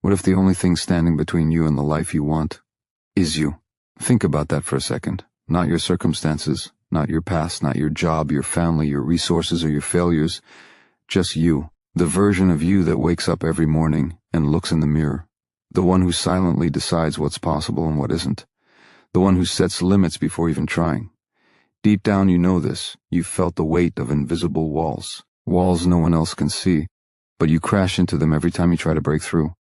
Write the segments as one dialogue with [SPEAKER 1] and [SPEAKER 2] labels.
[SPEAKER 1] What if the only thing standing between you and the life you want is you? Think about that for a second. Not your circumstances, not your past, not your job, your family, your resources, or your failures. Just you. The version of you that wakes up every morning and looks in the mirror. The one who silently decides what's possible and what isn't. The one who sets limits before even trying. Deep down you know this. You've felt the weight of invisible walls. Walls no one else can see, but you crash into them every time you try to break through.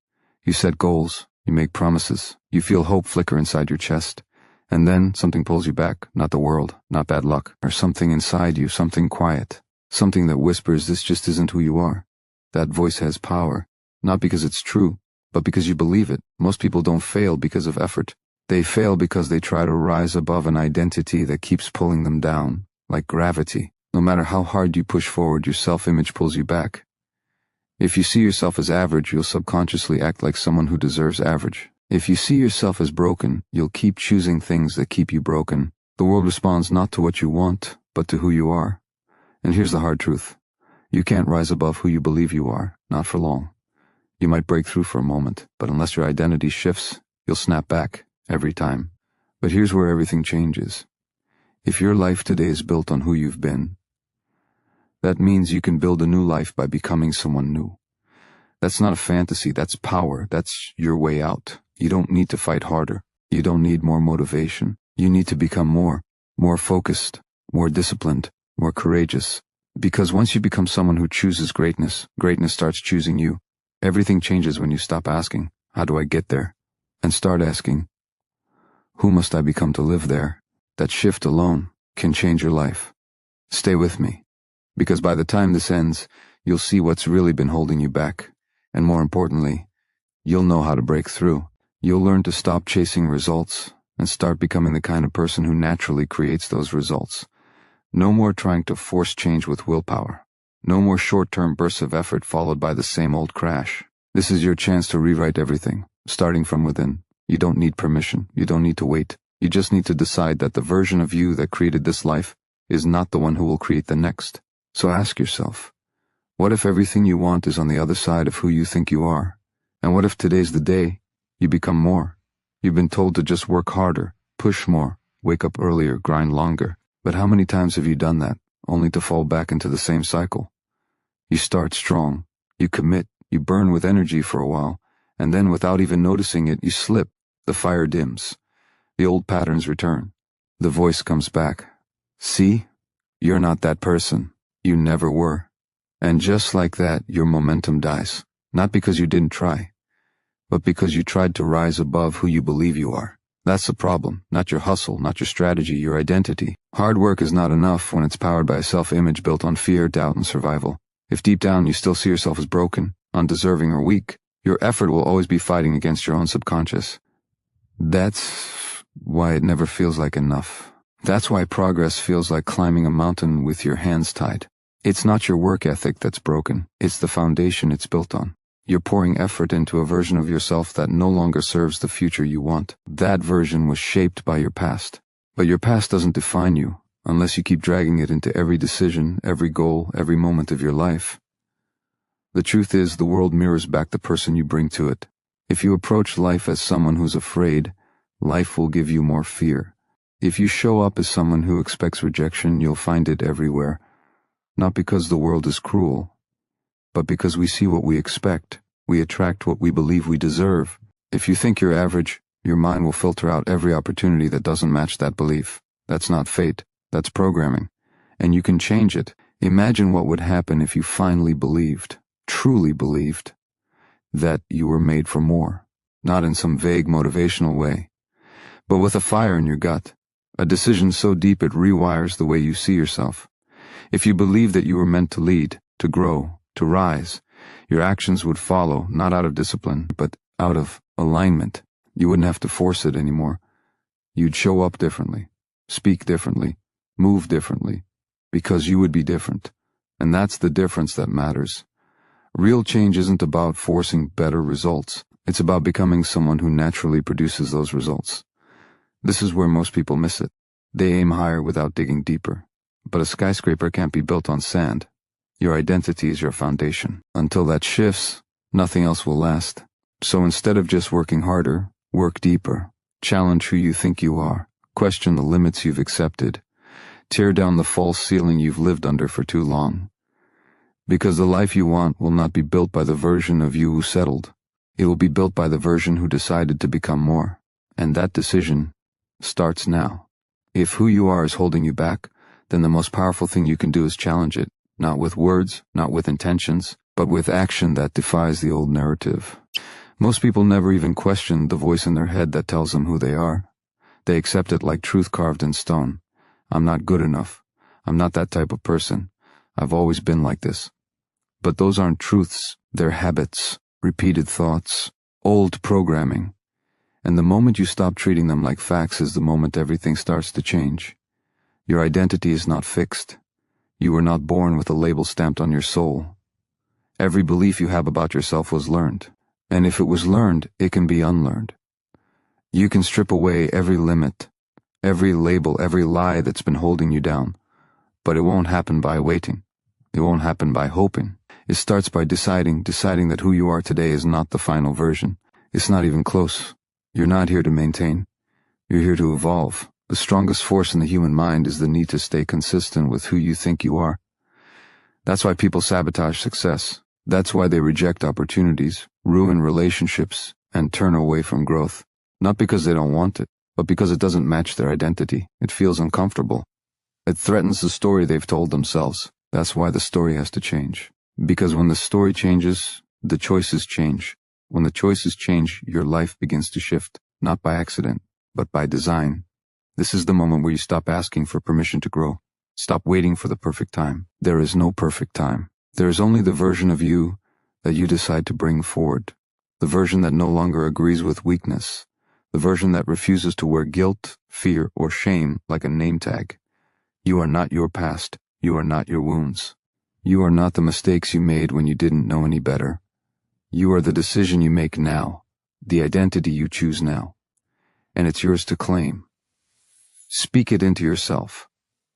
[SPEAKER 1] You set goals. You make promises. You feel hope flicker inside your chest. And then something pulls you back. Not the world, not bad luck, or something inside you, something quiet. Something that whispers this just isn't who you are. That voice has power, not because it's true, but because you believe it. Most people don't fail because of effort. They fail because they try to rise above an identity that keeps pulling them down, like gravity. No matter how hard you push forward, your self-image pulls you back. If you see yourself as average, you'll subconsciously act like someone who deserves average. If you see yourself as broken, you'll keep choosing things that keep you broken. The world responds not to what you want, but to who you are. And here's the hard truth. You can't rise above who you believe you are, not for long. You might break through for a moment, but unless your identity shifts, you'll snap back, every time. But here's where everything changes. If your life today is built on who you've been, that means you can build a new life by becoming someone new. That's not a fantasy, that's power, that's your way out. You don't need to fight harder. You don't need more motivation. You need to become more focused, more disciplined, more courageous. Because once you become someone who chooses greatness, greatness starts choosing you. Everything changes when you stop asking, how do I get there? And start asking, who must I become to live there? That shift alone can change your life. Stay with me, because by the time this ends, you'll see what's really been holding you back. And more importantly, you'll know how to break through. You'll learn to stop chasing results and start becoming the kind of person who naturally creates those results. No more trying to force change with willpower. No more short-term bursts of effort followed by the same old crash. This is your chance to rewrite everything, starting from within. You don't need permission. You don't need to wait. You just need to decide that the version of you that created this life is not the one who will create the next. So ask yourself, what if everything you want is on the other side of who you think you are? And what if today's the day you become more? You've been told to just work harder, push more, wake up earlier, grind longer. But how many times have you done that, only to fall back into the same cycle? You start strong, you commit, you burn with energy for a while, and then without even noticing it, you slip. The fire dims. The old patterns return. The voice comes back. See? You're not that person. You never were. And just like that, your momentum dies. Not because you didn't try, but because you tried to rise above who you believe you are. That's the problem, not your hustle, not your strategy, your identity. Hard work is not enough when it's powered by a self-image built on fear, doubt, and survival. If deep down you still see yourself as broken, undeserving, or weak, your effort will always be fighting against your own subconscious. That's why it never feels like enough. That's why progress feels like climbing a mountain with your hands tied. It's not your work ethic that's broken, it's the foundation it's built on. You're pouring effort into a version of yourself that no longer serves the future you want. That version was shaped by your past. But your past doesn't define you, unless you keep dragging it into every decision, every goal, every moment of your life. The truth is, the world mirrors back the person you bring to it. If you approach life as someone who's afraid, life will give you more fear. If you show up as someone who expects rejection, you'll find it everywhere. Not because the world is cruel, but because we see what we expect. We attract what we believe we deserve. If you think you're average, your mind will filter out every opportunity that doesn't match that belief. That's not fate, that's programming. And you can change it. Imagine what would happen if you finally believed, truly believed, that you were made for more. Not in some vague motivational way, but with a fire in your gut. A decision so deep it rewires the way you see yourself. If you believe that you were meant to lead, to grow, to rise, your actions would follow, not out of discipline, but out of alignment. You wouldn't have to force it anymore. You'd show up differently, speak differently, move differently, because you would be different. And that's the difference that matters. Real change isn't about forcing better results. It's about becoming someone who naturally produces those results. This is where most people miss it. They aim higher without digging deeper. But a skyscraper can't be built on sand. Your identity is your foundation. Until that shifts, nothing else will last. So instead of just working harder, work deeper. Challenge who you think you are. Question the limits you've accepted. Tear down the false ceiling you've lived under for too long. Because the life you want will not be built by the version of you who settled. It will be built by the version who decided to become more. And that decision starts now. If who you are is holding you back, then the most powerful thing you can do is challenge it. Not with words, not with intentions, but with action that defies the old narrative. Most people never even question the voice in their head that tells them who they are. They accept it like truth carved in stone. I'm not good enough. I'm not that type of person. I've always been like this. But those aren't truths. They're habits, repeated thoughts, old programming. And the moment you stop treating them like facts is the moment everything starts to change. Your identity is not fixed. You were not born with a label stamped on your soul. Every belief you have about yourself was learned. And if it was learned, it can be unlearned. You can strip away every limit, every label, every lie that's been holding you down. But it won't happen by waiting. It won't happen by hoping. It starts by deciding that who you are today is not the final version. It's not even close. You're not here to maintain. You're here to evolve. The strongest force in the human mind is the need to stay consistent with who you think you are. That's why people sabotage success. That's why they reject opportunities, ruin relationships, and turn away from growth. Not because they don't want it, but because it doesn't match their identity. It feels uncomfortable. It threatens the story they've told themselves. That's why the story has to change. Because when the story changes, the choices change. When the choices change, your life begins to shift, not by accident, but by design. This is the moment where you stop asking for permission to grow. Stop waiting for the perfect time. There is no perfect time. There is only the version of you that you decide to bring forward. The version that no longer agrees with weakness. The version that refuses to wear guilt, fear, or shame like a name tag. You are not your past. You are not your wounds. You are not the mistakes you made when you didn't know any better. You are the decision you make now, the identity you choose now. And it's yours to claim. Speak it into yourself.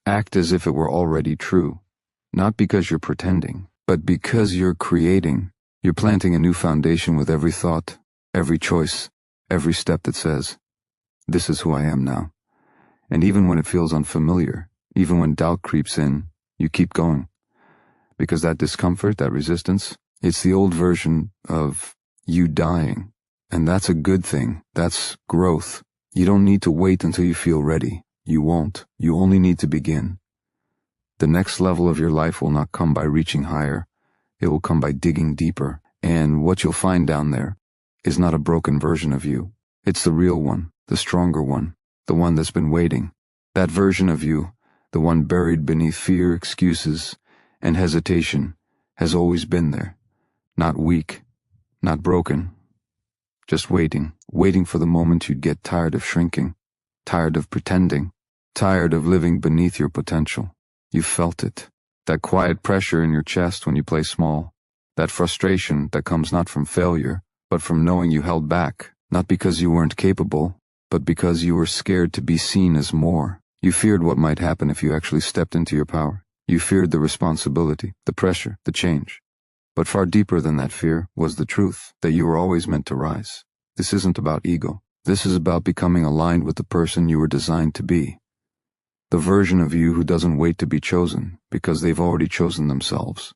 [SPEAKER 1] Act as if it were already true. Not because you're pretending, but because you're creating. You're planting a new foundation with every thought, every choice, every step that says, this is who I am now. And even when it feels unfamiliar, even when doubt creeps in, you keep going. Because that discomfort, that resistance, it's the old version of you dying. And that's a good thing. That's growth. You don't need to wait until you feel ready. You won't. You only need to begin. The next level of your life will not come by reaching higher. It will come by digging deeper. And what you'll find down there is not a broken version of you. It's the real one, the stronger one, the one that's been waiting. That version of you, the one buried beneath fear, excuses, and hesitation, has always been there. Not weak, not broken. Just waiting, waiting for the moment you'd get tired of shrinking, tired of pretending, tired of living beneath your potential. You felt it. That quiet pressure in your chest when you play small. That frustration that comes not from failure, but from knowing you held back, not because you weren't capable, but because you were scared to be seen as more. You feared what might happen if you actually stepped into your power. You feared the responsibility, the pressure, the change. But far deeper than that fear was the truth that you were always meant to rise. This isn't about ego. This is about becoming aligned with the person you were designed to be. The version of you who doesn't wait to be chosen because they've already chosen themselves.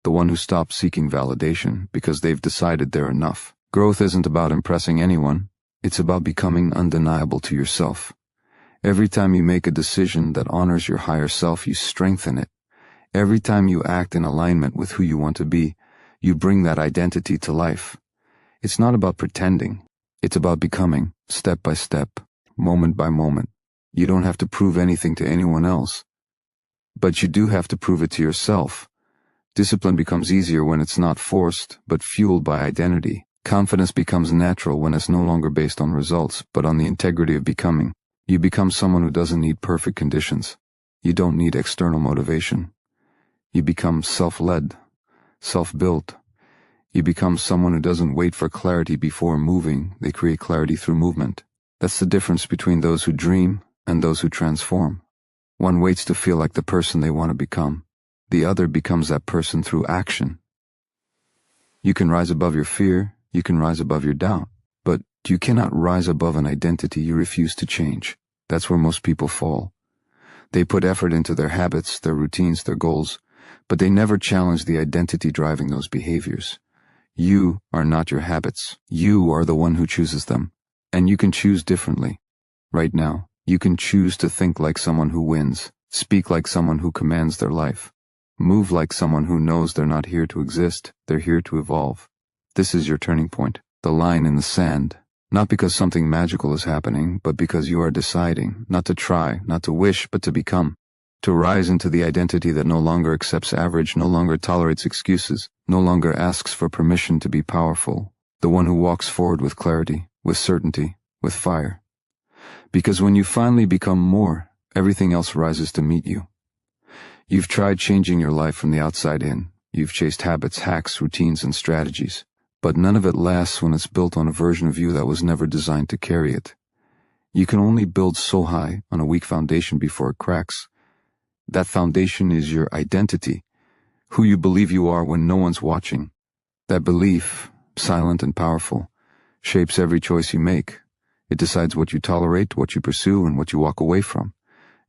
[SPEAKER 1] The one who stops seeking validation because they've decided they're enough. Growth isn't about impressing anyone. It's about becoming undeniable to yourself. Every time you make a decision that honors your higher self, you strengthen it. Every time you act in alignment with who you want to be, you bring that identity to life. It's not about pretending. It's about becoming, step by step, moment by moment. You don't have to prove anything to anyone else. But you do have to prove it to yourself. Discipline becomes easier when it's not forced, but fueled by identity. Confidence becomes natural when it's no longer based on results, but on the integrity of becoming. You become someone who doesn't need perfect conditions. You don't need external motivation. You become self-led, self-built. You become someone who doesn't wait for clarity before moving. They create clarity through movement. That's the difference between those who dream and those who transform. One waits to feel like the person they want to become. The other becomes that person through action. You can rise above your fear. You can rise above your doubt. But you cannot rise above an identity you refuse to change. That's where most people fall. They put effort into their habits, their routines, their goals, but they never challenge the identity driving those behaviors. You are not your habits. You are the one who chooses them. And you can choose differently. Right now, you can choose to think like someone who wins, speak like someone who commands their life, move like someone who knows they're not here to exist, they're here to evolve. This is your turning point, the line in the sand. Not because something magical is happening, but because you are deciding not to try, not to wish, but to become. To rise into the identity that no longer accepts average, no longer tolerates excuses, no longer asks for permission to be powerful. The one who walks forward with clarity, with certainty, with fire. Because when you finally become more, everything else rises to meet you. You've tried changing your life from the outside in. You've chased habits, hacks, routines, and strategies. But none of it lasts when it's built on a version of you that was never designed to carry it. You can only build so high on a weak foundation before it cracks. That foundation is your identity, who you believe you are when no one's watching. That belief, silent and powerful, shapes every choice you make. It decides what you tolerate, what you pursue, and what you walk away from.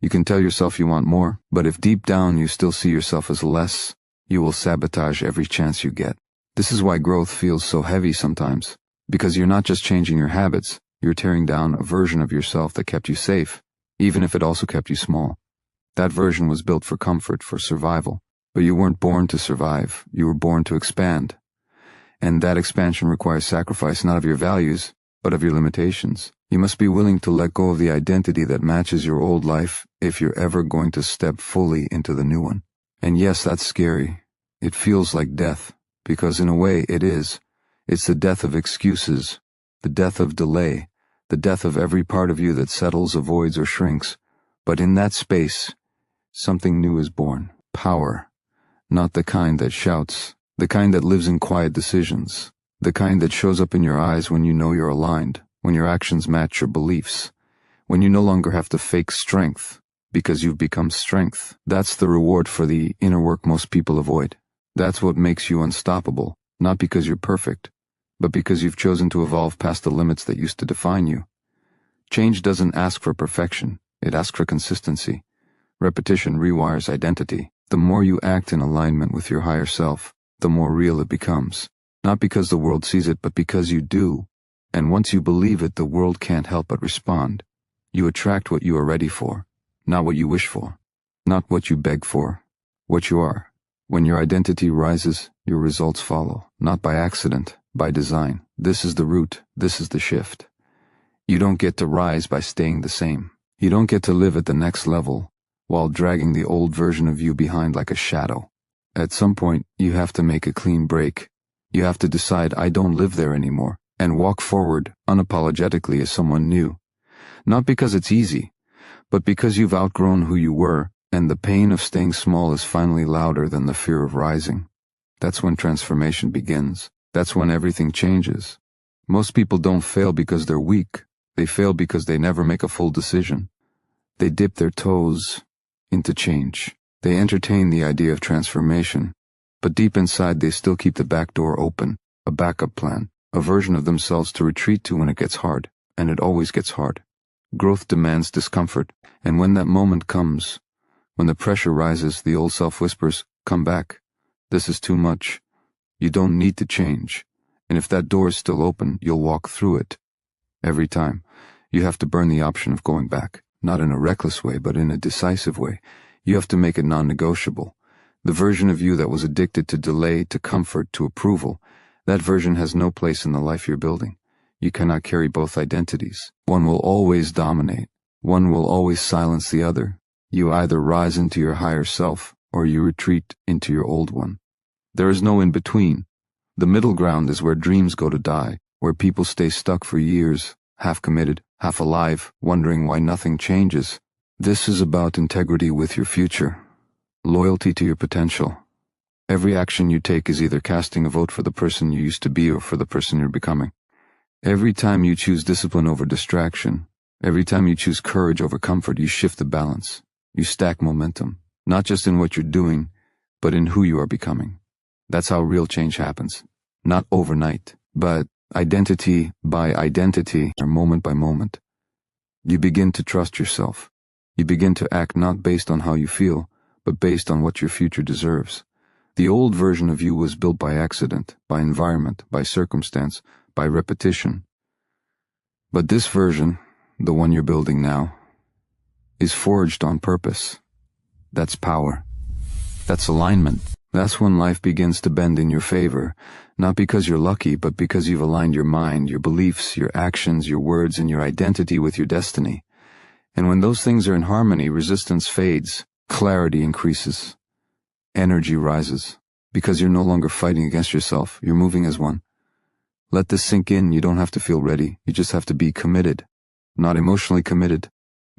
[SPEAKER 1] You can tell yourself you want more, but if deep down you still see yourself as less, you will sabotage every chance you get. This is why growth feels so heavy sometimes, because you're not just changing your habits, you're tearing down a version of yourself that kept you safe, even if it also kept you small. That version was built for comfort, for survival, but you weren't born to survive, you were born to expand. And that expansion requires sacrifice not of your values, but of your limitations. You must be willing to let go of the identity that matches your old life if you're ever going to step fully into the new one. And yes, that's scary. It feels like death. Because in a way it is. It's the death of excuses, the death of delay, the death of every part of you that settles, avoids, or shrinks. But in that space, something new is born. Power. Not the kind that shouts, the kind that lives in quiet decisions, the kind that shows up in your eyes when you know you're aligned, when your actions match your beliefs, when you no longer have to fake strength, because you've become strength. That's the reward for the inner work most people avoid. That's what makes you unstoppable, not because you're perfect, but because you've chosen to evolve past the limits that used to define you. Change doesn't ask for perfection, it asks for consistency. Repetition rewires identity. The more you act in alignment with your higher self, the more real it becomes. Not because the world sees it, but because you do. And once you believe it, the world can't help but respond. You attract what you are ready for, not what you wish for, not what you beg for, what you are. When your identity rises, your results follow, not by accident, by design. This is the root, this is the shift. You don't get to rise by staying the same. You don't get to live at the next level while dragging the old version of you behind like a shadow. At some point, you have to make a clean break. You have to decide, I don't live there anymore, and walk forward unapologetically as someone new. Not because it's easy, but because you've outgrown who you were, and the pain of staying small is finally louder than the fear of rising. That's when transformation begins. That's when everything changes. Most people don't fail because they're weak. They fail because they never make a full decision. They dip their toes into change. They entertain the idea of transformation, but deep inside they still keep the back door open, a backup plan, a version of themselves to retreat to when it gets hard, and it always gets hard. Growth demands discomfort, and when that moment comes, when the pressure rises, the old self whispers, come back. This is too much. You don't need to change. And if that door is still open, you'll walk through it. Every time, you have to burn the option of going back. Not in a reckless way, but in a decisive way. You have to make it non-negotiable. The version of you that was addicted to delay, to comfort, to approval, that version has no place in the life you're building. You cannot carry both identities. One will always dominate. One will always silence the other. You either rise into your higher self, or you retreat into your old one. There is no in-between. The middle ground is where dreams go to die, where people stay stuck for years, half committed, half alive, wondering why nothing changes. This is about integrity with your future, loyalty to your potential. Every action you take is either casting a vote for the person you used to be or for the person you're becoming. Every time you choose discipline over distraction, every time you choose courage over comfort, you shift the balance. You stack momentum, not just in what you're doing, but in who you are becoming. That's how real change happens. Not overnight, But identity by identity, or moment by moment, you begin to trust yourself. You begin to act not based on how you feel, but based on what your future deserves. The old version of you was built by accident, by environment, by circumstance, by repetition. But this version, the one you're building now, is forged on purpose. That's power. That's alignment. That's when life begins to bend in your favor, not because you're lucky, but because you've aligned your mind, your beliefs, your actions, your words, and your identity with your destiny. And when those things are in harmony, resistance fades, clarity increases, energy rises, because you're no longer fighting against yourself, you're moving as one. Let this sink in. You don't have to feel ready, you just have to be committed. Not emotionally committed,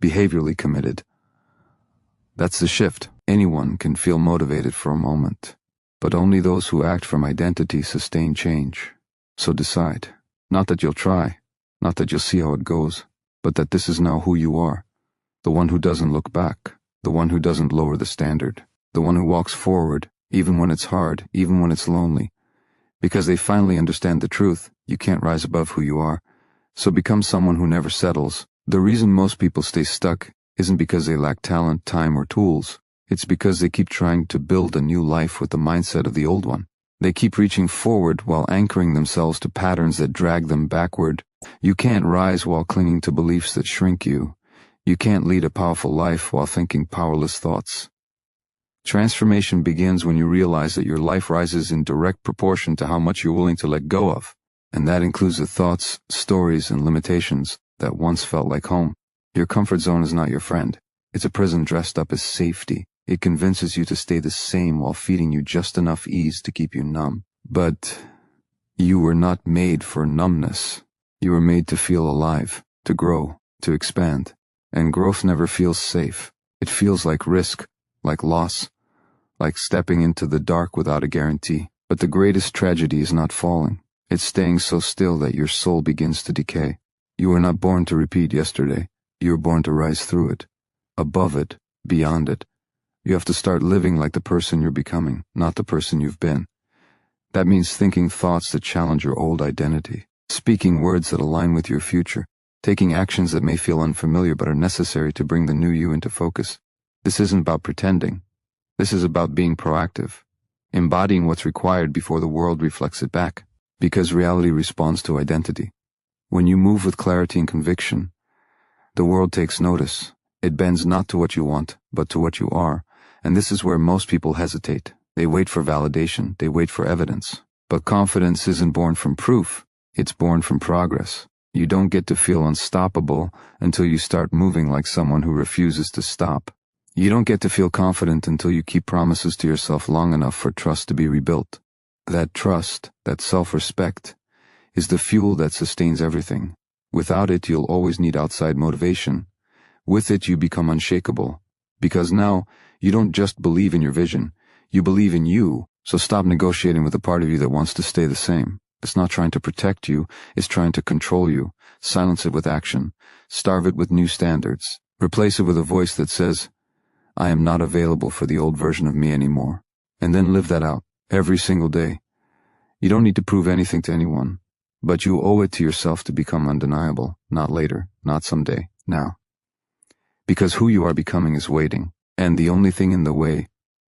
[SPEAKER 1] behaviorally committed. That's the shift. Anyone can feel motivated for a moment, but only those who act from identity sustain change. So decide, not that you'll try, not that you'll see how it goes, but that this is now who you are. The one who doesn't look back, the one who doesn't lower the standard, the one who walks forward, even when it's hard, even when it's lonely. Because they finally understand the truth, you can't rise above who you are. So become someone who never settles. The reason most people stay stuck isn't because they lack talent, time, or tools. It's because they keep trying to build a new life with the mindset of the old one. They keep reaching forward while anchoring themselves to patterns that drag them backward. You can't rise while clinging to beliefs that shrink you. You can't lead a powerful life while thinking powerless thoughts. Transformation begins when you realize that your life rises in direct proportion to how much you're willing to let go of. And that includes the thoughts, stories, and limitations that once felt like home. Your comfort zone is not your friend. It's a prison dressed up as safety. It convinces you to stay the same while feeding you just enough ease to keep you numb. But you were not made for numbness. You were made to feel alive, to grow, to expand. And growth never feels safe. It feels like risk, like loss, like stepping into the dark without a guarantee. But the greatest tragedy is not falling. It's staying so still that your soul begins to decay. You were not born to repeat yesterday. You were born to rise through it, above it, beyond it. You have to start living like the person you're becoming, not the person you've been. That means thinking thoughts that challenge your old identity, speaking words that align with your future, taking actions that may feel unfamiliar but are necessary to bring the new you into focus. This isn't about pretending. This is about being proactive, embodying what's required before the world reflects it back, because reality responds to identity. When you move with clarity and conviction, the world takes notice. It bends not to what you want, but to what you are. And this is where most people hesitate. They wait for validation. They wait for evidence. But confidence isn't born from proof. It's born from progress. You don't get to feel unstoppable until you start moving like someone who refuses to stop. You don't get to feel confident until you keep promises to yourself long enough for trust to be rebuilt. That trust, that self-respect, is the fuel that sustains everything. Without it, you'll always need outside motivation. With it, you become unshakable. Because now, you don't just believe in your vision, you believe in you, so stop negotiating with the part of you that wants to stay the same. It's not trying to protect you, it's trying to control you. Silence it with action. Starve it with new standards. Replace it with a voice that says, I am not available for the old version of me anymore. And then live that out, every single day. You don't need to prove anything to anyone, but you owe it to yourself to become undeniable, not later, not someday, now. Because who you are becoming is waiting, and the only thing in the way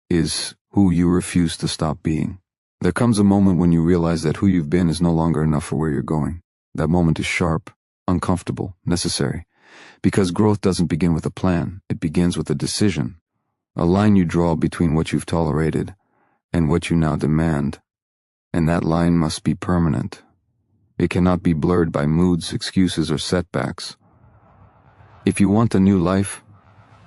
[SPEAKER 1] is who you refuse to stop being. There comes a moment when you realize that who you've been is no longer enough for where you're going. That moment is sharp, uncomfortable, necessary, because growth doesn't begin with a plan, it begins with a decision, a line you draw between what you've tolerated and what you now demand, and that line must be permanent. It cannot be blurred by moods, excuses, or setbacks. If you want a new life,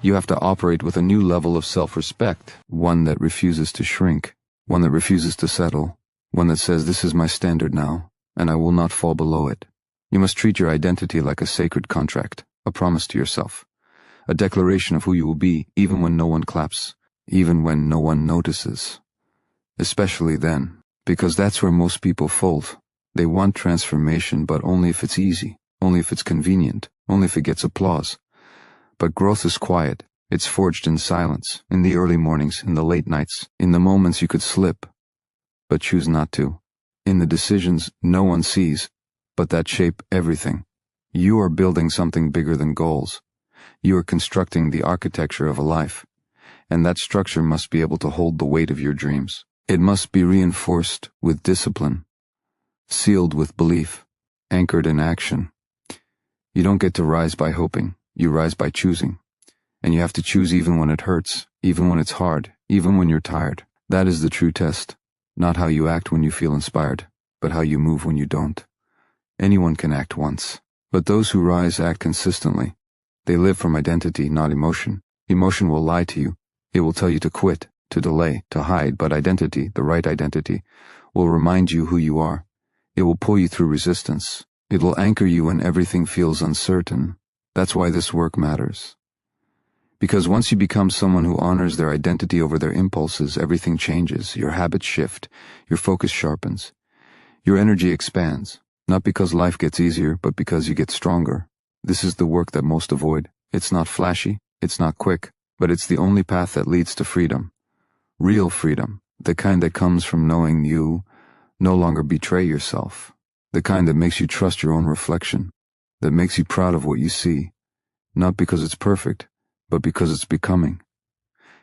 [SPEAKER 1] you have to operate with a new level of self-respect, one that refuses to shrink, one that refuses to settle, one that says this is my standard now, and I will not fall below it. You must treat your identity like a sacred contract, a promise to yourself, a declaration of who you will be, even when no one claps, even when no one notices. Especially then, because that's where most people fold. They want transformation, but only if it's easy, only if it's convenient, only if it gets applause. But growth is quiet. It's forged in silence, in the early mornings, in the late nights, in the moments you could slip, but choose not to. in the decisions no one sees, but that shape everything. You are building something bigger than goals. You are constructing the architecture of a life, and that structure must be able to hold the weight of your dreams. It must be reinforced with discipline, sealed with belief, anchored in action. You don't get to rise by hoping, you rise by choosing. And you have to choose even when it hurts, even when it's hard, even when you're tired. That is the true test. Not how you act when you feel inspired, but how you move when you don't. Anyone can act once, but those who rise act consistently. They live from identity, not emotion. Emotion will lie to you. It will tell you to quit, to delay, to hide, but identity, the right identity, will remind you who you are. It will pull you through resistance. It will anchor you when everything feels uncertain. That's why this work matters. Because once you become someone who honors their identity over their impulses, everything changes. Your habits shift. Your focus sharpens. Your energy expands. Not because life gets easier, but because you get stronger. This is the work that most avoid. It's not flashy. It's not quick. But it's the only path that leads to freedom. Real freedom. The kind that comes from knowing you no longer betray yourself. The kind that makes you trust your own reflection. That makes you proud of what you see. Not because it's perfect, but because it's becoming.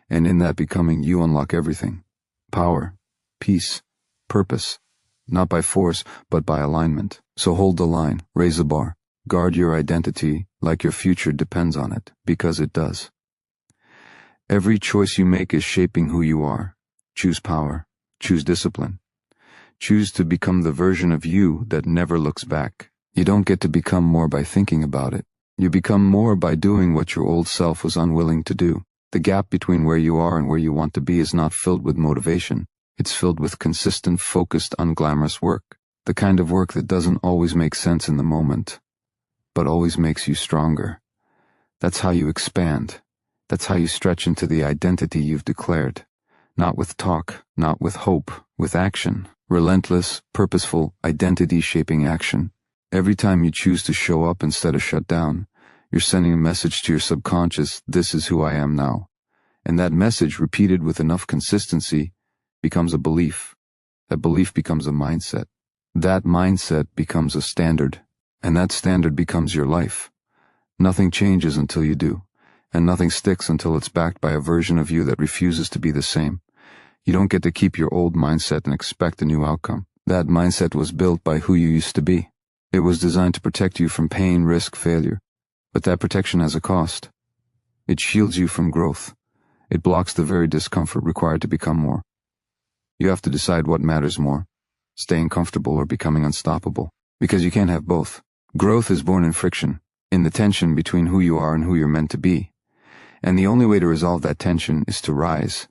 [SPEAKER 1] And in that becoming, you unlock everything. Power, peace, purpose. Not by force, but by alignment. So hold the line, raise the bar. Guard your identity like your future depends on it, because it does. Every choice you make is shaping who you are. Choose power. Choose discipline. Choose to become the version of you that never looks back. You don't get to become more by thinking about it. You become more by doing what your old self was unwilling to do. The gap between where you are and where you want to be is not filled with motivation. It's filled with consistent, focused, unglamorous work. The kind of work that doesn't always make sense in the moment, but always makes you stronger. That's how you expand. That's how you stretch into the identity you've declared. Not with talk, not with hope, with action. Relentless, purposeful, identity-shaping action. Every time you choose to show up instead of shut down, you're sending a message to your subconscious, this is who I am now. And that message, repeated with enough consistency, becomes a belief. That belief becomes a mindset. That mindset becomes a standard. And that standard becomes your life. Nothing changes until you do. And nothing sticks until it's backed by a version of you that refuses to be the same. You don't get to keep your old mindset and expect a new outcome. That mindset was built by who you used to be. It was designed to protect you from pain, risk, failure. But that protection has a cost. It shields you from growth. It blocks the very discomfort required to become more. You have to decide what matters more, staying comfortable or becoming unstoppable. Because you can't have both. Growth is born in friction, in the tension between who you are and who you're meant to be. And the only way to resolve that tension is to rise,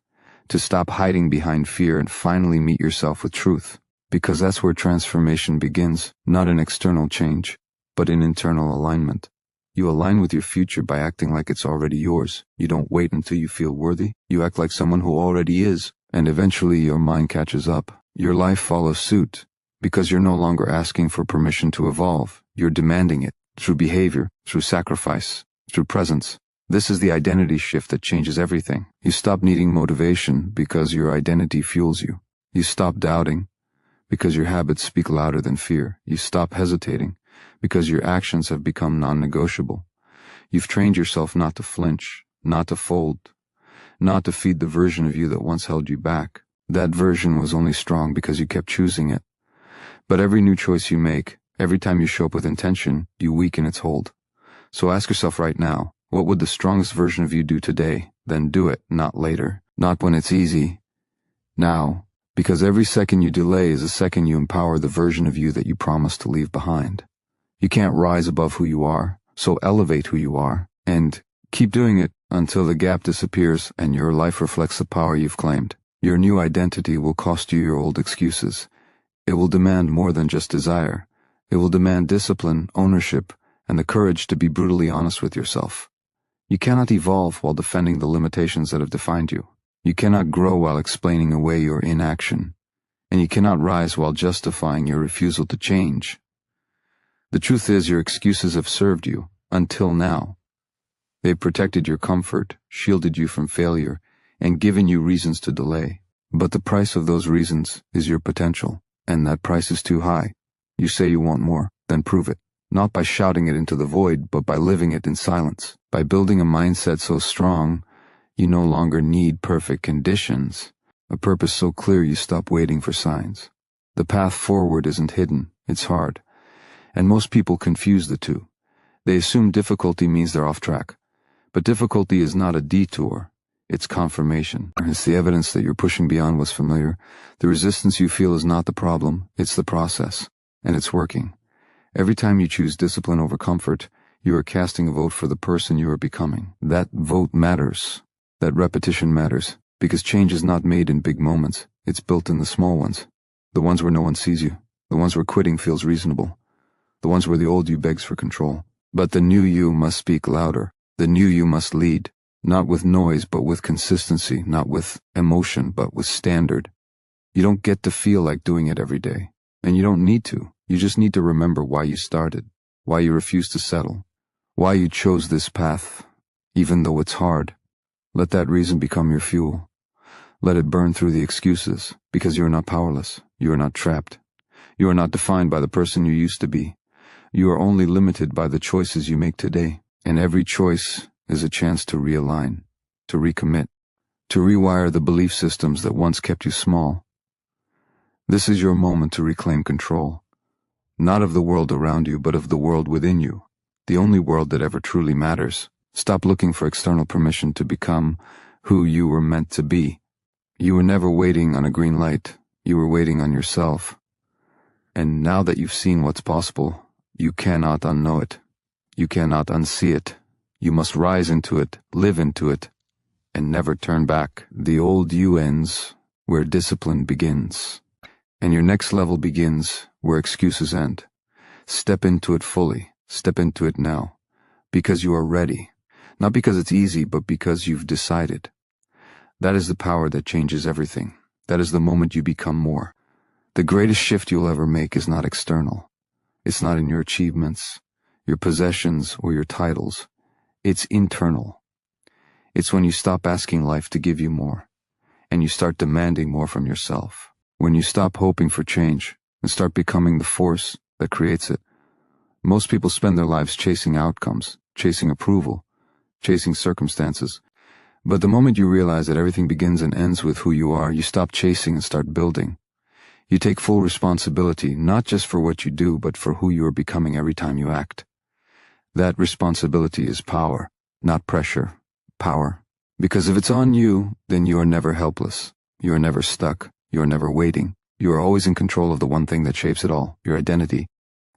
[SPEAKER 1] to stop hiding behind fear and finally meet yourself with truth. Because that's where transformation begins, not in external change, but in internal alignment. You align with your future by acting like it's already yours. You don't wait until you feel worthy. You act like someone who already is, and eventually your mind catches up. Your life follows suit, because you're no longer asking for permission to evolve. You're demanding it, through behavior, through sacrifice, through presence. This is the identity shift that changes everything. You stop needing motivation because your identity fuels you. You stop doubting because your habits speak louder than fear. You stop hesitating because your actions have become non-negotiable. You've trained yourself not to flinch, not to fold, not to feed the version of you that once held you back. That version was only strong because you kept choosing it. But every new choice you make, every time you show up with intention, you weaken its hold. So ask yourself right now, what would the strongest version of you do today? Then do it, not later, not when it's easy. Now, because every second you delay is a second you empower the version of you that you promised to leave behind. You can't rise above who you are, so elevate who you are, and keep doing it until the gap disappears and your life reflects the power you've claimed. Your new identity will cost you your old excuses. It will demand more than just desire. It will demand discipline, ownership, and the courage to be brutally honest with yourself. You cannot evolve while defending the limitations that have defined you. You cannot grow while explaining away your inaction. And you cannot rise while justifying your refusal to change. The truth is, your excuses have served you, until now. They've protected your comfort, shielded you from failure, and given you reasons to delay. But the price of those reasons is your potential. and that price is too high. You say you want more, then prove it. Not by shouting it into the void, but by living it in silence. By building a mindset so strong, you no longer need perfect conditions. A purpose so clear you stop waiting for signs. The path forward isn't hidden, it's hard. And most people confuse the two. They assume difficulty means they're off track. But difficulty is not a detour, it's confirmation. It's the evidence that you're pushing beyond what's familiar. The resistance you feel is not the problem, it's the process. And it's working. Every time you choose discipline over comfort, you are casting a vote for the person you are becoming. That vote matters. That repetition matters. Because change is not made in big moments. It's built in the small ones. The ones where no one sees you. The ones where quitting feels reasonable. The ones where the old you begs for control. But the new you must speak louder. The new you must lead. Not with noise, but with consistency. Not with emotion, but with standard. You don't get to feel like doing it every day. And you don't need to. You just need to remember why you started. Why you refuse to settle. Why you chose this path, even though it's hard. Let that reason become your fuel. Let it burn through the excuses, because you are not powerless. You are not trapped. You are not defined by the person you used to be. You are only limited by the choices you make today. And every choice is a chance to realign, to recommit, to rewire the belief systems that once kept you small. This is your moment to reclaim control. Not of the world around you, but of the world within you. The only world that ever truly matters. Stop looking for external permission to become who you were meant to be. You were never waiting on a green light. You were waiting on yourself. And now that you've seen what's possible, you cannot unknow it. You cannot unsee it. You must rise into it, live into it, and never turn back. The old you ends where discipline begins. And your next level begins where excuses end. Step into it fully. Step into it now. Because you are ready. Not because it's easy, but because you've decided. That is the power that changes everything. That is the moment you become more. The greatest shift you'll ever make is not external. It's not in your achievements, your possessions, or your titles. It's internal. It's when you stop asking life to give you more, and you start demanding more from yourself. When you stop hoping for change and start becoming the force that creates it. Most people spend their lives chasing outcomes, chasing approval, chasing circumstances. But the moment you realize that everything begins and ends with who you are, you stop chasing and start building. You take full responsibility, not just for what you do, but for who you are becoming every time you act. That responsibility is power, not pressure. Power. Because if it's on you, then you are never helpless. You are never stuck. You are never waiting. You are always in control of the one thing that shapes it all, your identity.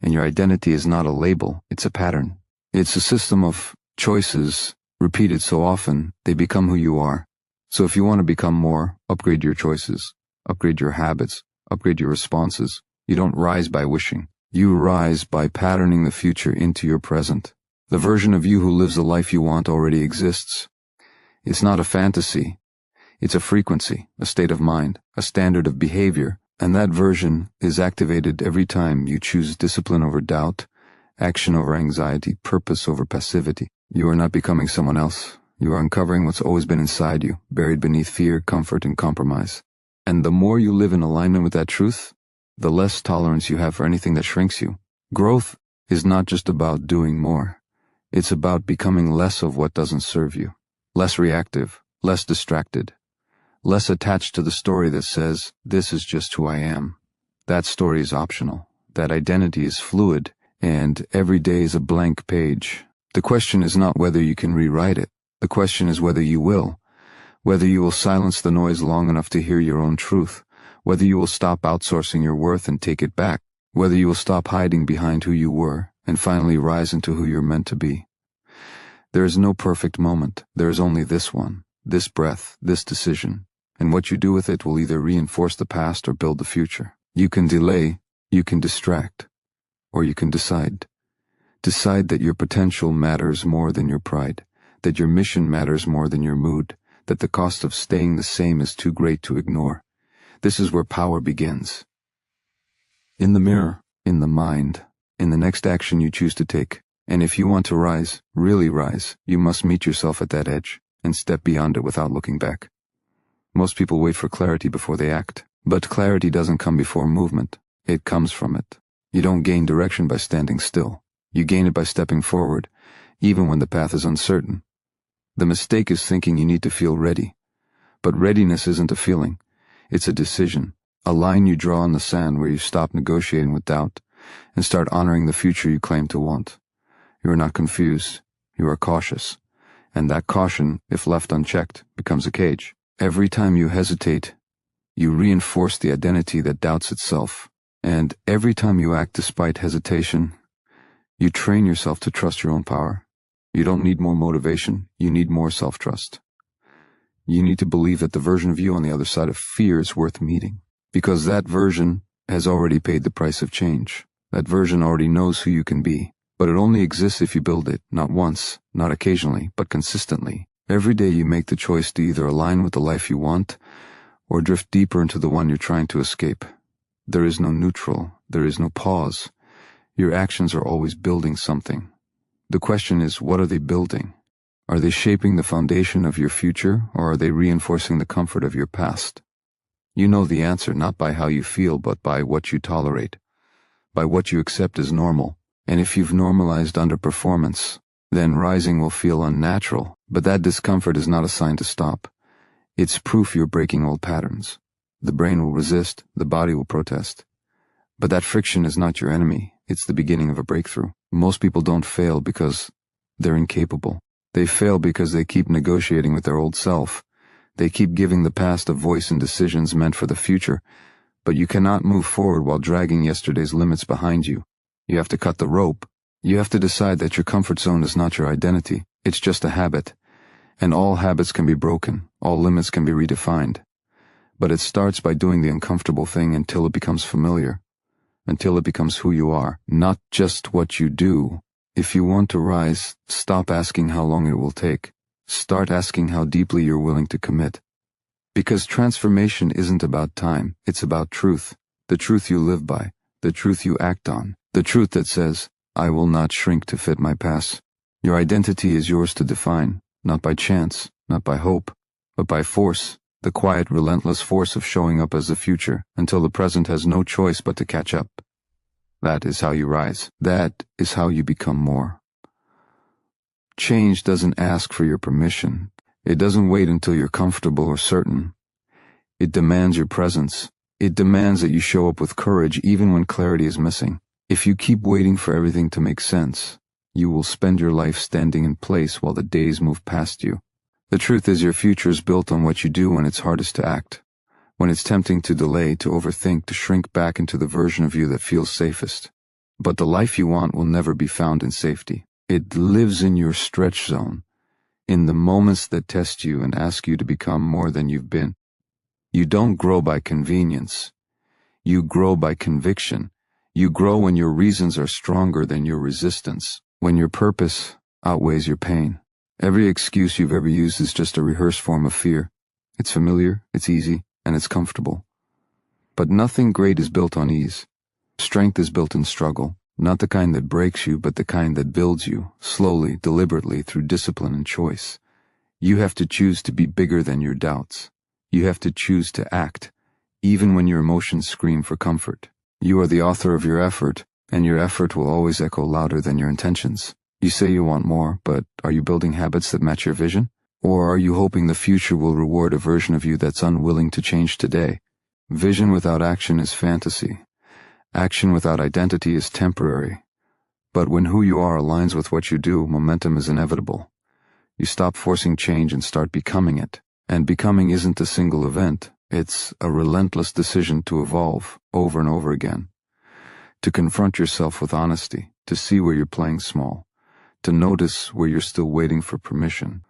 [SPEAKER 1] And your identity is not a label, it's a pattern. It's a system of choices repeated so often, they become who you are. So if you want to become more, upgrade your choices, upgrade your habits, upgrade your responses. You don't rise by wishing. You rise by patterning the future into your present. The version of you who lives the life you want already exists. It's not a fantasy. It's a frequency, a state of mind, a standard of behavior, and that version is activated every time you choose discipline over doubt, action over anxiety, purpose over passivity. You are not becoming someone else. You are uncovering what's always been inside you, buried beneath fear, comfort, and compromise. And the more you live in alignment with that truth, the less tolerance you have for anything that shrinks you. Growth is not just about doing more. It's about becoming less of what doesn't serve you, less reactive, less distracted, less attached to the story that says, this is just who I am. That story is optional. That identity is fluid, and every day is a blank page. The question is not whether you can rewrite it. The question is whether you will. Whether you will silence the noise long enough to hear your own truth. Whether you will stop outsourcing your worth and take it back. Whether you will stop hiding behind who you were and finally rise into who you're meant to be. There is no perfect moment. There is only this one, this breath, this decision. And what you do with it will either reinforce the past or build the future. You can delay, you can distract, or you can decide. Decide that your potential matters more than your pride, that your mission matters more than your mood, that the cost of staying the same is too great to ignore. This is where power begins. In the mirror, in the mind, in the next action you choose to take. And if you want to rise, really rise, you must meet yourself at that edge and step beyond it without looking back. Most people wait for clarity before they act. But clarity doesn't come before movement. It comes from it. You don't gain direction by standing still. You gain it by stepping forward, even when the path is uncertain. The mistake is thinking you need to feel ready. But readiness isn't a feeling. It's a decision, a line you draw in the sand where you stop negotiating with doubt and start honoring the future you claim to want. You are not confused. You are cautious. And that caution, if left unchecked, becomes a cage. Every time you hesitate, you reinforce the identity that doubts itself. And every time you act despite hesitation, you train yourself to trust your own power. You don't need more motivation. You need more self-trust. You need to believe that the version of you on the other side of fear is worth meeting. Because that version has already paid the price of change. That version already knows who you can be. But it only exists if you build it, not once, not occasionally, but consistently. Every day you make the choice to either align with the life you want or drift deeper into the one you're trying to escape. There is no neutral. There is no pause. Your actions are always building something. The question is, what are they building? Are they shaping the foundation of your future, or are they reinforcing the comfort of your past? You know the answer not by how you feel, but by what you tolerate, by what you accept as normal. And if you've normalized underperformance, then rising will feel unnatural. But that discomfort is not a sign to stop. It's proof you're breaking old patterns. The brain will resist, the body will protest. But that friction is not your enemy. It's the beginning of a breakthrough. Most people don't fail because they're incapable. They fail because they keep negotiating with their old self. They keep giving the past a voice in decisions meant for the future. But you cannot move forward while dragging yesterday's limits behind you. You have to cut the rope. You have to decide that your comfort zone is not your identity. It's just a habit. And all habits can be broken. All limits can be redefined. But it starts by doing the uncomfortable thing until it becomes familiar. Until it becomes who you are, not just what you do. If you want to rise, stop asking how long it will take. Start asking how deeply you're willing to commit. Because transformation isn't about time, it's about truth. The truth you live by, the truth you act on, the truth that says, I will not shrink to fit my past. Your identity is yours to define, not by chance, not by hope, but by force, the quiet, relentless force of showing up as the future until the present has no choice but to catch up. That is how you rise. That is how you become more. Change doesn't ask for your permission. It doesn't wait until you're comfortable or certain. It demands your presence. It demands that you show up with courage even when clarity is missing. If you keep waiting for everything to make sense, you will spend your life standing in place while the days move past you. The truth is your future is built on what you do when it's hardest to act. When it's tempting to delay, to overthink, to shrink back into the version of you that feels safest. But the life you want will never be found in safety. It lives in your stretch zone, in the moments that test you and ask you to become more than you've been. You don't grow by convenience. You grow by conviction. You grow when your reasons are stronger than your resistance, when your purpose outweighs your pain. Every excuse you've ever used is just a rehearsed form of fear. It's familiar, it's easy, and it's comfortable. But nothing great is built on ease. Strength is built in struggle, not the kind that breaks you, but the kind that builds you, slowly, deliberately, through discipline and choice. You have to choose to be bigger than your doubts. You have to choose to act, even when your emotions scream for comfort. You are the author of your effort, and your effort will always echo louder than your intentions. You say you want more, but are you building habits that match your vision? Or are you hoping the future will reward a version of you that's unwilling to change today? Vision without action is fantasy. Action without identity is temporary. But when who you are aligns with what you do, momentum is inevitable. You stop forcing change and start becoming it. And becoming isn't a single event. It's a relentless decision to evolve over and over again. To confront yourself with honesty, to see where you're playing small, to notice where you're still waiting for permission.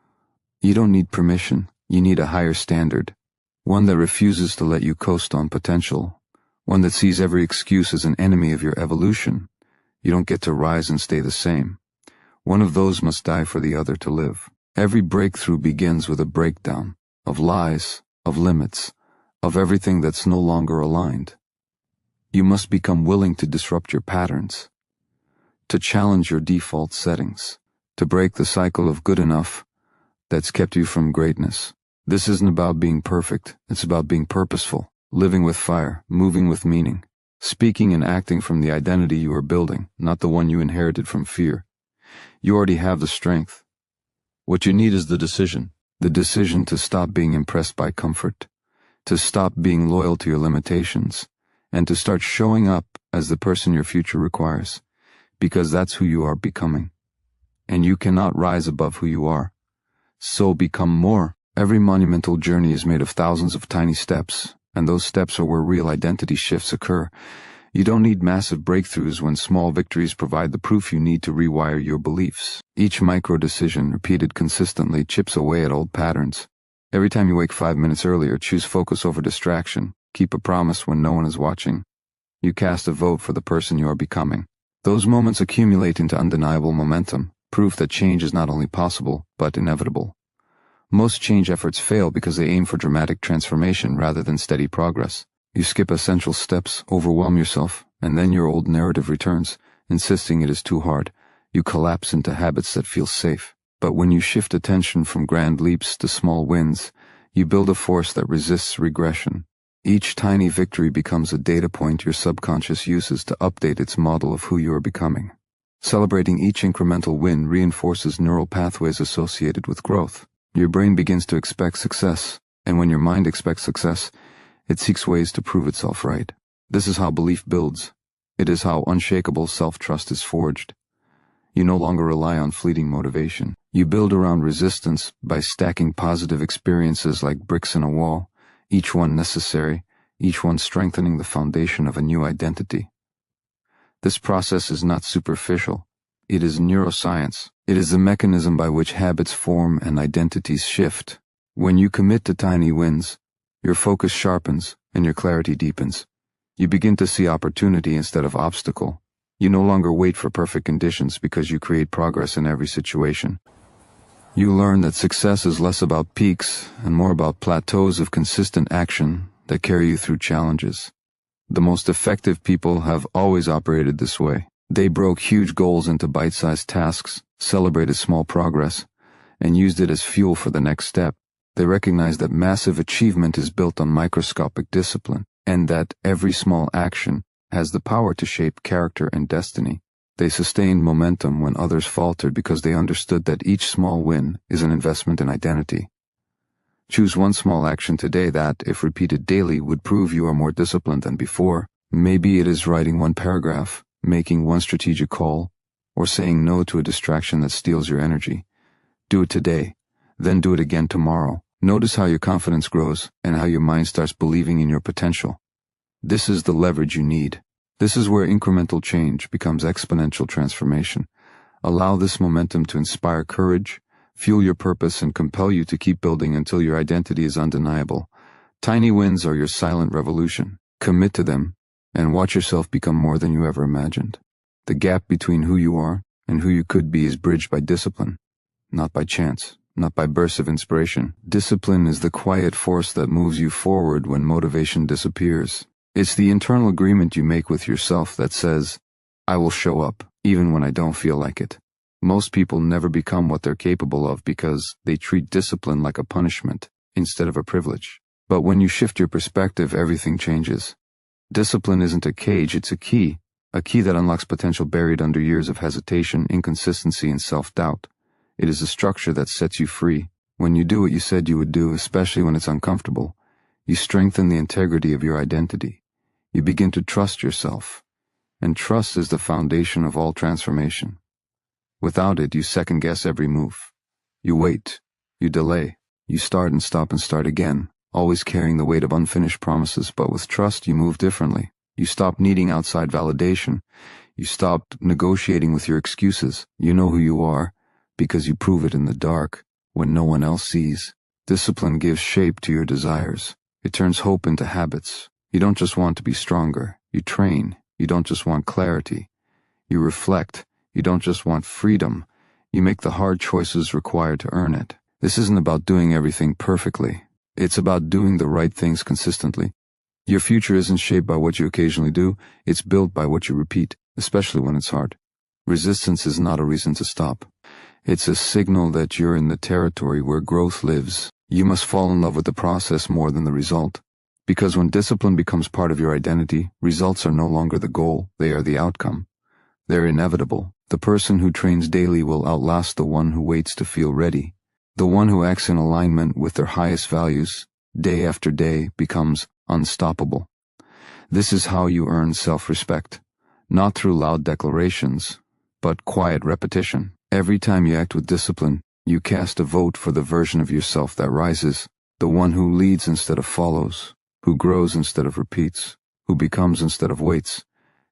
[SPEAKER 1] You don't need permission, you need a higher standard, one that refuses to let you coast on potential, one that sees every excuse as an enemy of your evolution. You don't get to rise and stay the same. One of those must die for the other to live. Every breakthrough begins with a breakdown of lies, of limits, of everything that's no longer aligned. You must become willing to disrupt your patterns, to challenge your default settings, to break the cycle of good enough that's kept you from greatness. This isn't about being perfect, it's about being purposeful. living with fire, moving with meaning, speaking and acting from the identity you are building, not the one you inherited from fear. You already have the strength. What you need is the decision to stop being impressed by comfort, to stop being loyal to your limitations, and to start showing up as the person your future requires, because that's who you are becoming. And you cannot rise above who you are. So become more. Every monumental journey is made of thousands of tiny steps, and those steps are where real identity shifts occur. You don't need massive breakthroughs when small victories provide the proof you need to rewire your beliefs. Each micro-decision, repeated consistently, chips away at old patterns. Every time you wake 5 minutes earlier, choose focus over distraction. Keep a promise when no one is watching. You cast a vote for the person you are becoming. Those moments accumulate into undeniable momentum, proof that change is not only possible, but inevitable. Most change efforts fail because they aim for dramatic transformation rather than steady progress. You skip essential steps, overwhelm yourself, and then your old narrative returns, insisting it is too hard. You collapse into habits that feel safe. But when you shift attention from grand leaps to small wins, you build a force that resists regression. Each tiny victory becomes a data point your subconscious uses to update its model of who you are becoming. Celebrating each incremental win reinforces neural pathways associated with growth. Your brain begins to expect success, and when your mind expects success, it seeks ways to prove itself right. This is how belief builds. It is how unshakable self-trust is forged. You no longer rely on fleeting motivation. You build around resistance by stacking positive experiences like bricks in a wall, each one necessary, each one strengthening the foundation of a new identity. This process is not superficial. It is neuroscience. It is the mechanism by which habits form and identities shift. When you commit to tiny wins, your focus sharpens and your clarity deepens. You begin to see opportunity instead of obstacle. You no longer wait for perfect conditions because you create progress in every situation. You learn that success is less about peaks and more about plateaus of consistent action that carry you through challenges. The most effective people have always operated this way. They broke huge goals into bite-sized tasks, celebrated small progress, and used it as fuel for the next step. They recognized that massive achievement is built on microscopic discipline, and that every small action has the power to shape character and destiny. They sustained momentum when others faltered because they understood that each small win is an investment in identity. Choose one small action today that, if repeated daily, would prove you are more disciplined than before. Maybe it is writing one paragraph, making one strategic call, or saying no to a distraction that steals your energy. Do it today, then do it again tomorrow. Notice how your confidence grows and how your mind starts believing in your potential. This is the leverage you need. This is where incremental change becomes exponential transformation. Allow this momentum to inspire courage, fuel your purpose, and compel you to keep building until your identity is undeniable. Tiny wins are your silent revolution. Commit to them, and watch yourself become more than you ever imagined. The gap between who you are and who you could be is bridged by discipline, not by chance, not by bursts of inspiration. Discipline is the quiet force that moves you forward when motivation disappears. It's the internal agreement you make with yourself that says, I will show up, even when I don't feel like it. Most people never become what they're capable of because they treat discipline like a punishment instead of a privilege. But when you shift your perspective, everything changes. Discipline isn't a cage, it's a key that unlocks potential buried under years of hesitation, inconsistency, and self-doubt. It is a structure that sets you free. When you do what you said you would do, especially when it's uncomfortable, you strengthen the integrity of your identity. You begin to trust yourself, and trust is the foundation of all transformation. Without it, you second-guess every move. You wait, you delay, you start and stop and start again, always carrying the weight of unfinished promises. But with trust, you move differently. You stop needing outside validation. You stop negotiating with your excuses. You know who you are because you prove it in the dark when no one else sees. Discipline gives shape to your desires. It turns hope into habits. You don't just want to be stronger. You train. You don't just want clarity. You reflect. You don't just want freedom. You make the hard choices required to earn it. This isn't about doing everything perfectly. It's about doing the right things consistently. Your future isn't shaped by what you occasionally do. It's built by what you repeat, especially when it's hard. Resistance is not a reason to stop. It's a signal that you're in the territory where growth lives. You must fall in love with the process more than the result. Because when discipline becomes part of your identity, results are no longer the goal, they are the outcome. They're inevitable. The person who trains daily will outlast the one who waits to feel ready. The one who acts in alignment with their highest values, day after day, becomes unstoppable. This is how you earn self-respect, not through loud declarations, but quiet repetition. Every time you act with discipline, you cast a vote for the version of yourself that rises, the one who leads instead of follows, who grows instead of repeats, who becomes instead of waits.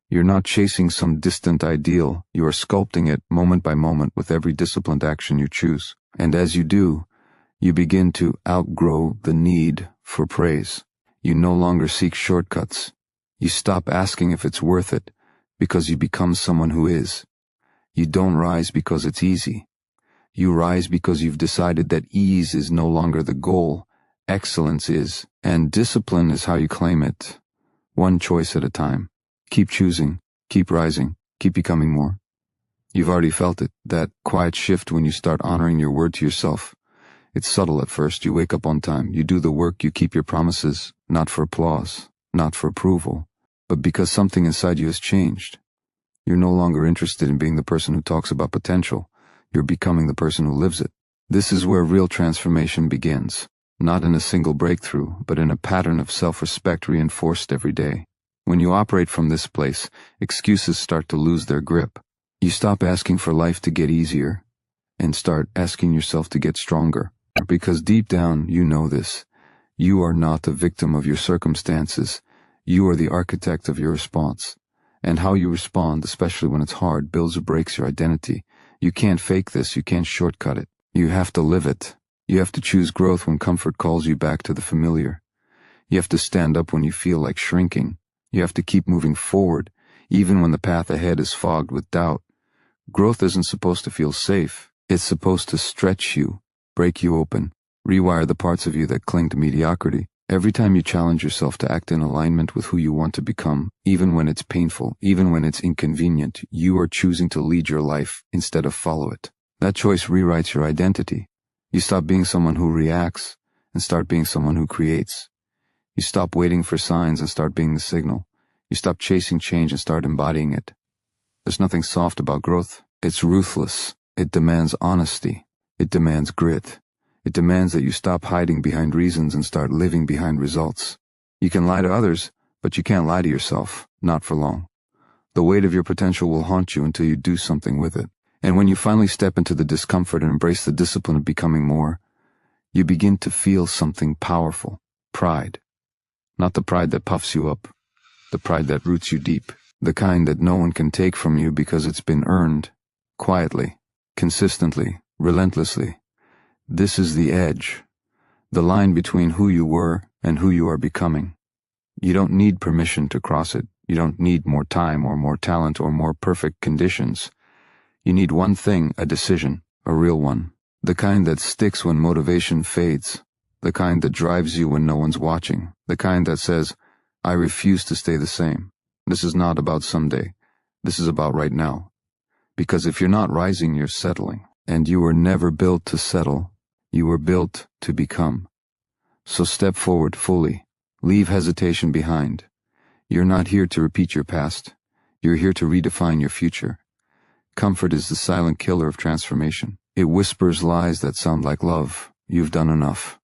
[SPEAKER 1] You're not chasing some distant ideal, you are sculpting it moment by moment with every disciplined action you choose. And as you do, you begin to outgrow the need for praise. You no longer seek shortcuts. You stop asking if it's worth it, because you become someone who is. You don't rise because it's easy. You rise because you've decided that ease is no longer the goal, excellence is, and discipline is how you claim it. One choice at a time. Keep choosing, keep rising, keep becoming more. You've already felt it, that quiet shift when you start honoring your word to yourself. It's subtle at first. You wake up on time, you do the work, you keep your promises, not for applause, not for approval, but because something inside you has changed. You're no longer interested in being the person who talks about potential. You're becoming the person who lives it. This is where real transformation begins, not in a single breakthrough, but in a pattern of self-respect reinforced every day. When you operate from this place, excuses start to lose their grip. You stop asking for life to get easier and start asking yourself to get stronger. Because deep down, you know this. You are not the victim of your circumstances. You are the architect of your response. And how you respond, especially when it's hard, builds or breaks your identity. You can't fake this. You can't shortcut it. You have to live it. You have to choose growth when comfort calls you back to the familiar. You have to stand up when you feel like shrinking. You have to keep moving forward, even when the path ahead is fogged with doubt. Growth isn't supposed to feel safe. It's supposed to stretch you, break you open, rewire the parts of you that cling to mediocrity. Every time you challenge yourself to act in alignment with who you want to become, even when it's painful, even when it's inconvenient, you are choosing to lead your life instead of follow it. That choice rewrites your identity. You stop being someone who reacts and start being someone who creates. You stop waiting for signs and start being the signal. You stop chasing change and start embodying it. There's nothing soft about growth. It's ruthless. It demands honesty. It demands grit. It demands that you stop hiding behind reasons and start living behind results. You can lie to others, but you can't lie to yourself, not for long. The weight of your potential will haunt you until you do something with it. And when you finally step into the discomfort and embrace the discipline of becoming more, you begin to feel something powerful. Pride. Not the pride that puffs you up. The pride that roots you deep. The kind that no one can take from you because it's been earned. Quietly. Consistently. Relentlessly. This is the edge. The line between who you were and who you are becoming. You don't need permission to cross it. You don't need more time or more talent or more perfect conditions. You need one thing, a decision, a real one. The kind that sticks when motivation fades. The kind that drives you when no one's watching. The kind that says, I refuse to stay the same. This is not about someday. This is about right now. Because if you're not rising, you're settling. And you were never built to settle. You were built to become. So step forward fully. Leave hesitation behind. You're not here to repeat your past. You're here to redefine your future. Comfort is the silent killer of transformation. It whispers lies that sound like love. You've done enough.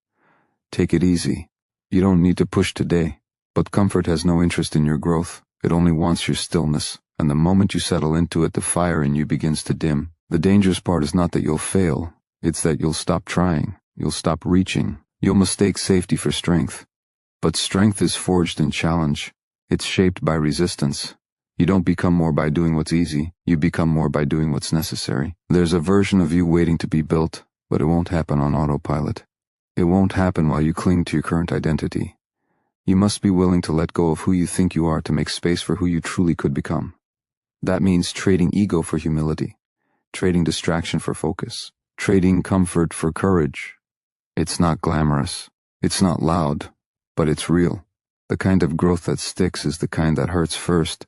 [SPEAKER 1] Take it easy. You don't need to push today. But comfort has no interest in your growth. It only wants your stillness. And the moment you settle into it, the fire in you begins to dim. The dangerous part is not that you'll fail. It's that you'll stop trying. You'll stop reaching. You'll mistake safety for strength. But strength is forged in challenge. It's shaped by resistance. You don't become more by doing what's easy. You become more by doing what's necessary. There's a version of you waiting to be built, but it won't happen on autopilot. It won't happen while you cling to your current identity. You must be willing to let go of who you think you are to make space for who you truly could become. That means trading ego for humility, trading distraction for focus, trading comfort for courage. It's not glamorous. It's not loud, but it's real. The kind of growth that sticks is the kind that hurts first.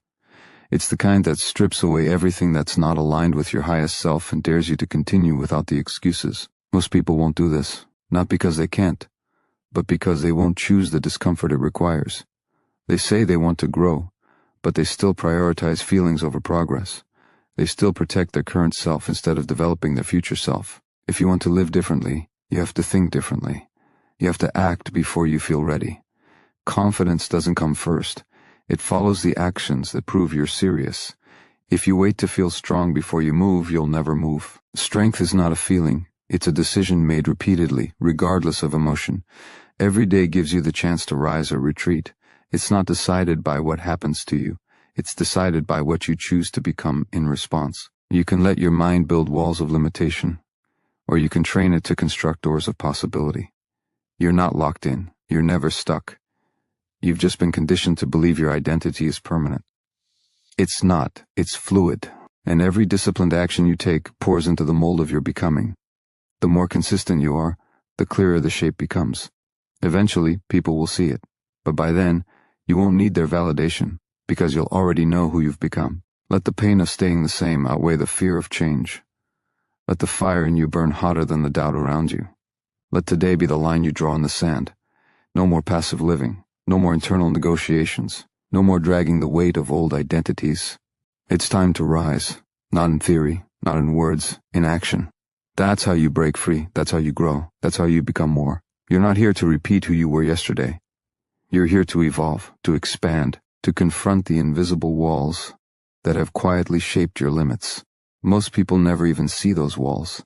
[SPEAKER 1] It's the kind that strips away everything that's not aligned with your highest self and dares you to continue without the excuses. Most people won't do this, not because they can't, but because they won't choose the discomfort it requires. They say they want to grow, but they still prioritize feelings over progress. They still protect their current self instead of developing their future self. If you want to live differently, you have to think differently. You have to act before you feel ready. Confidence doesn't come first. It follows the actions that prove you're serious. If you wait to feel strong before you move, you'll never move. Strength is not a feeling. It's a decision made repeatedly, regardless of emotion. Every day gives you the chance to rise or retreat. It's not decided by what happens to you. It's decided by what you choose to become in response. You can let your mind build walls of limitation, or you can train it to construct doors of possibility. You're not locked in. You're never stuck. You've just been conditioned to believe your identity is permanent. It's not. It's fluid. And every disciplined action you take pours into the mold of your becoming. The more consistent you are, the clearer the shape becomes. Eventually, people will see it. But by then, you won't need their validation, because you'll already know who you've become. Let the pain of staying the same outweigh the fear of change. Let the fire in you burn hotter than the doubt around you. Let today be the line you draw in the sand. No more passive living. No more internal negotiations. No more dragging the weight of old identities. It's time to rise. Not in theory, not in words, in action. That's how you break free. That's how you grow. That's how you become more. You're not here to repeat who you were yesterday. You're here to evolve, to expand, to confront the invisible walls that have quietly shaped your limits. Most people never even see those walls.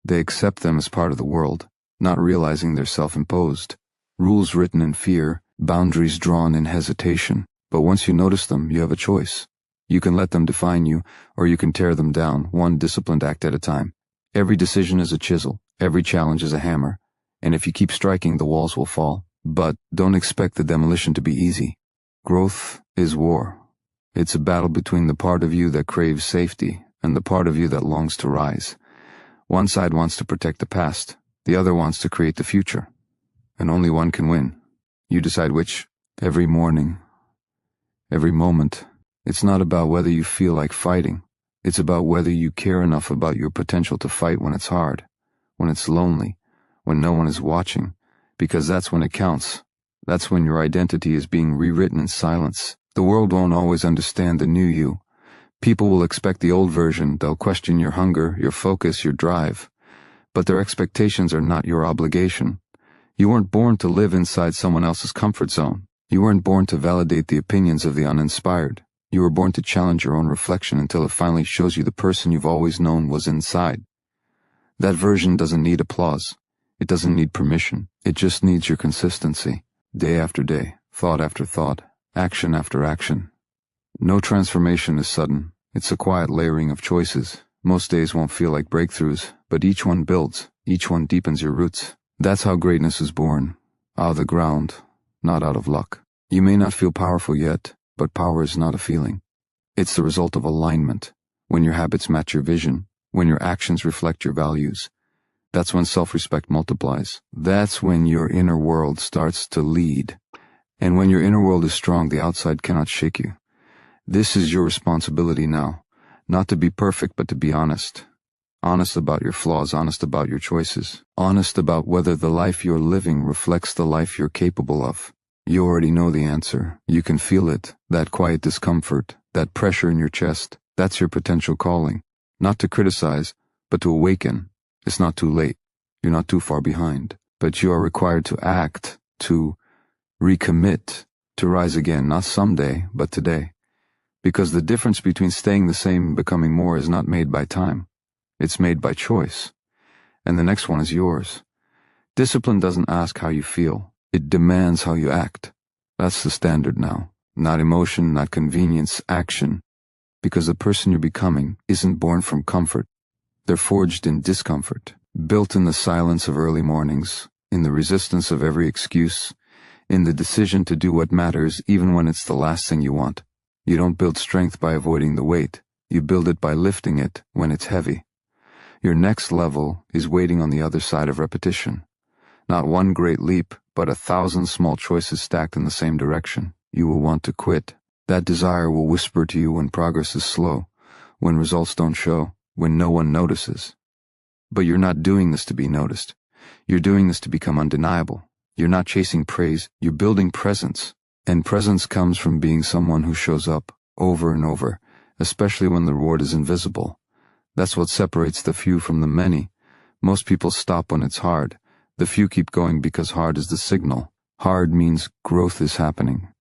[SPEAKER 1] They accept them as part of the world, not realizing they're self-imposed. Rules written in fear, boundaries drawn in hesitation. But once you notice them, you have a choice. You can let them define you, or you can tear them down, one disciplined act at a time. Every decision is a chisel, every challenge is a hammer, and if you keep striking, the walls will fall. But don't expect the demolition to be easy. Growth is war. It's a battle between the part of you that craves safety and the part of you that longs to rise. One side wants to protect the past, the other wants to create the future. And only one can win. You decide which. Every morning, every moment. It's not about whether you feel like fighting. It's about whether you care enough about your potential to fight when it's hard, when it's lonely, when no one is watching, because that's when it counts. That's when your identity is being rewritten in silence. The world won't always understand the new you. People will expect the old version. They'll question your hunger, your focus, your drive. But their expectations are not your obligation. You weren't born to live inside someone else's comfort zone. You weren't born to validate the opinions of the uninspired. You were born to challenge your own reflection until it finally shows you the person you've always known was inside. That version doesn't need applause. It doesn't need permission. It just needs your consistency. Day after day, thought after thought, action after action. No transformation is sudden. It's a quiet layering of choices. Most days won't feel like breakthroughs, but each one builds. Each one deepens your roots. That's how greatness is born. Out of the ground, not out of luck. You may not feel powerful yet, but power is not a feeling. It's the result of alignment. When your habits match your vision, when your actions reflect your values, that's when self-respect multiplies. That's when your inner world starts to lead. And when your inner world is strong, the outside cannot shake you. This is your responsibility now, not to be perfect, but to be honest. Honest about your flaws, honest about your choices, honest about whether the life you're living reflects the life you're capable of. You already know the answer. You can feel it, that quiet discomfort, that pressure in your chest. That's your potential calling. Not to criticize, but to awaken. It's not too late. You're not too far behind. But you are required to act, to recommit, to rise again, not someday, but today. Because the difference between staying the same and becoming more is not made by time. It's made by choice. And the next one is yours. Discipline doesn't ask how you feel. It demands how you act. That's the standard now. Not emotion, not convenience, action. Because the person you're becoming isn't born from comfort. They're forged in discomfort, built in the silence of early mornings, in the resistance of every excuse, in the decision to do what matters even when it's the last thing you want. You don't build strength by avoiding the weight. You build it by lifting it when it's heavy. Your next level is waiting on the other side of repetition. Not one great leap, but 1,000 small choices stacked in the same direction. You will want to quit. That desire will whisper to you when progress is slow, when results don't show, when no one notices. But you're not doing this to be noticed. You're doing this to become undeniable. You're not chasing praise, you're building presence. And presence comes from being someone who shows up over and over, especially when the reward is invisible. That's what separates the few from the many. Most people stop when it's hard. The few keep going because hard is the signal. Hard means growth is happening.